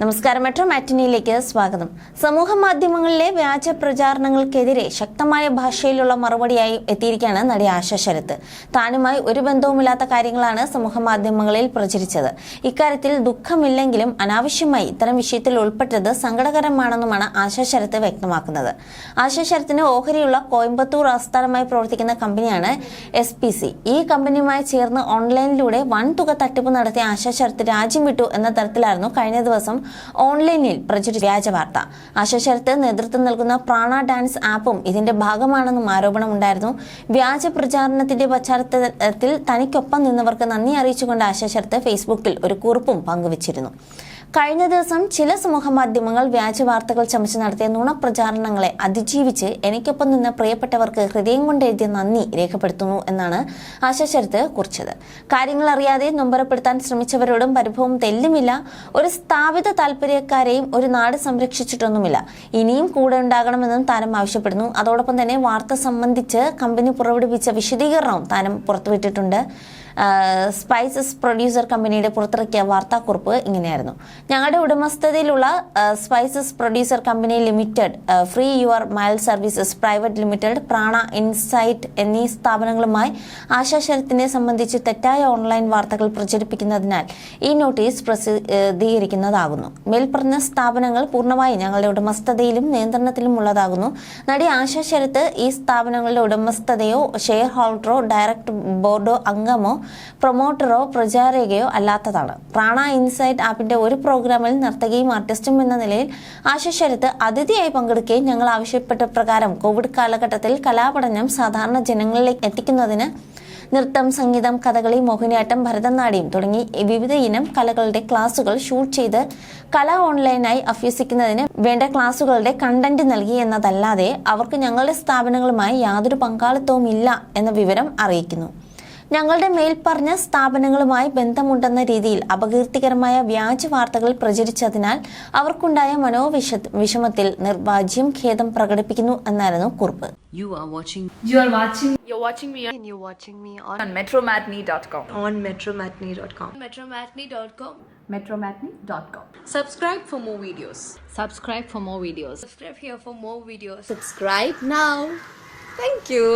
നമസ്കാരം, മെട്രോ മാറ്റിനിയിലേക്ക് സ്വാഗതം. സമൂഹ മാധ്യമങ്ങളിലെ വ്യാജ പ്രചാരണങ്ങൾക്കെതിരെ ശക്തമായ ഭാഷയിലുള്ള മറുപടിയായി എത്തിയിരിക്കുകയാണ് നടി ആശ ശരത്. താനുമായി ഒരു ബന്ധവുമില്ലാത്ത കാര്യങ്ങളാണ് സമൂഹ മാധ്യമങ്ങളിൽ പ്രചരിച്ചത്. ഇക്കാര്യത്തിൽ ദുഃഖമില്ലെങ്കിലും അനാവശ്യമായി ഇത്തരം വിഷയത്തിൽ ഉൾപ്പെട്ടത് സങ്കടകരമാണെന്നുമാണ് ആശ ശരത് വ്യക്തമാക്കുന്നത്. ആശ ശരത്തിന് ഓഹരിയുള്ള കോയമ്പത്തൂർ ആസ്ഥാനമായി പ്രവർത്തിക്കുന്ന കമ്പനിയാണ് SPC. ഈ കമ്പനിയുമായി ചേർന്ന് ഓൺലൈനിലൂടെ വൻതുക തട്ടിപ്പ് നടത്തിയ ആശ ശരത് രാജ്യം വിട്ടു എന്ന തരത്തിലായിരുന്നു കഴിഞ്ഞ ദിവസം ഓൺലൈനിൽ പ്രചരിച്ച വ്യാജ വാർത്ത. ആശ ശരത് നേതൃത്വം നൽകുന്ന പ്രാണ ഡാൻസ് ആപ്പും ഇതിന്റെ ഭാഗമാണെന്നും ആരോപണമുണ്ടായിരുന്നു. വ്യാജ പ്രചാരണത്തിന്റെ പശ്ചാത്തലത്തിൽ തനിക്കൊപ്പം നിന്നവർക്ക് നന്ദി അറിയിച്ചുകൊണ്ട് ആശ ശരത് ഫേസ്ബുക്കിൽ ഒരു കുറിപ്പും പങ്കുവച്ചിരുന്നു. കഴിഞ്ഞ ദിവസം ചില സമൂഹ മാധ്യമങ്ങൾ വ്യാജ വാർത്തകൾ ചമച്ച് നടത്തിയ നുണപ്രചാരണങ്ങളെ അതിജീവിച്ച് എനിക്കൊപ്പം നിന്ന് പ്രിയപ്പെട്ടവർക്ക് ഹൃദയം കൊണ്ട് എഴുതിയ നന്ദി രേഖപ്പെടുത്തുന്നു എന്നാണ് ആശ ശരത് കുറിച്ചത്. കാര്യങ്ങൾ അറിയാതെ നൊമ്പരപ്പെടുത്താൻ ശ്രമിച്ചവരോടും പരിഭവം തെല്ലുമില്ല. ഒരു സ്ഥാപിത താല്പര്യക്കാരെയും ഒരു നാട് സംരക്ഷിച്ചിട്ടൊന്നുമില്ല. ഇനിയും കൂടെ ഉണ്ടാകണമെന്നും താരം ആവശ്യപ്പെടുന്നു. അതോടൊപ്പം തന്നെ വാർത്ത സംബന്ധിച്ച് കമ്പനി പുറപ്പെടുവിച്ച വിശദീകരണവും താരം പുറത്തുവിട്ടിട്ടുണ്ട്. സ്പൈസസ് പ്രൊഡ്യൂസർ കമ്പനിയുടെ പുറത്തിറക്കിയ വാർത്താക്കുറിപ്പ് ഇങ്ങനെയായിരുന്നു: ഞങ്ങളുടെ ഉടമസ്ഥതയിലുള്ള spices producer company limited, free your mile services private limited, Prana insight എന്നീ സ്ഥാപനങ്ങളുമായി ആശ ശരത്തിനെ സംബന്ധിച്ച് തെറ്റായ ഓൺലൈൻ വാർത്തകൾ പ്രചരിപ്പിക്കുന്നതിനാൽ ഈ നോട്ടീസ് പ്രസിദ്ധീകരിക്കുന്നതാകുന്നു. മേൽപ്പറഞ്ഞ സ്ഥാപനങ്ങൾ പൂർണ്ണമായി ഞങ്ങളുടെ ഉടമസ്ഥതയിലും നിയന്ത്രണത്തിലും ഉള്ളതാകുന്നു. നടി ആശ ശരത് ഈ സ്ഥാപനങ്ങളുടെ ഉടമസ്ഥതയോ ഷെയർ ഹോൾഡറോ ഡയറക്ടർ ബോർഡോ അംഗമോ പ്രൊമോട്ടറോ പ്രചാരകയോ അല്ലാത്തതാണ്. പ്രാണ ഇൻസൈറ്റ് ആപ്പിന്റെ ഒരു പ്രോഗ്രാമിൽ നർത്തകിയും ആർട്ടിസ്റ്റും എന്ന നിലയിൽ ആശ ശരത് അതിഥിയായി പങ്കെടുക്കുകയും ഞങ്ങൾ ആവശ്യപ്പെട്ട പ്രകാരം കോവിഡ് കാലഘട്ടത്തിൽ കലാപഠനം സാധാരണ ജനങ്ങളിലേക്ക് എത്തിക്കുന്നതിന് നൃത്തം, സംഗീതം, കഥകളി, മോഹിനിയാട്ടം, ഭരതനാട്യം തുടങ്ങി വിവിധ ഇനം കലകളുടെ ക്ലാസുകൾ ഷൂട്ട് ചെയ്ത് കല ഓൺലൈനായി അഭ്യസിക്കുന്നതിന് വേണ്ട ക്ലാസുകളുടെ കണ്ടന്റ് നൽകി എന്നതല്ലാതെ അവർക്ക് ഞങ്ങളുടെ സ്ഥാപനങ്ങളുമായി യാതൊരു പങ്കാളിത്തവും ഇല്ല എന്ന വിവരം അറിയിക്കുന്നു. ഞങ്ങളുടെ മേൽപ്പറഞ്ഞ സ്ഥാപനങ്ങളുമായി ബന്ധമുണ്ടെന്ന രീതിയിൽ അപകീർത്തികരമായ വ്യാജ വാർത്തകൾ പ്രചരിച്ചതിനാൽ അവർക്കുണ്ടായ മനോവിഷമത്തിൽ നിർവാജ്യം ഖേദം പ്രകടിപ്പിക്കുന്നു എന്നായിരുന്നു കുറിപ്പ്. You're watching me on metromatney.com. metromatney.com. Subscribe for more videos. Subscribe for more videos. Subscribe here for more videos. Subscribe now. Thank you.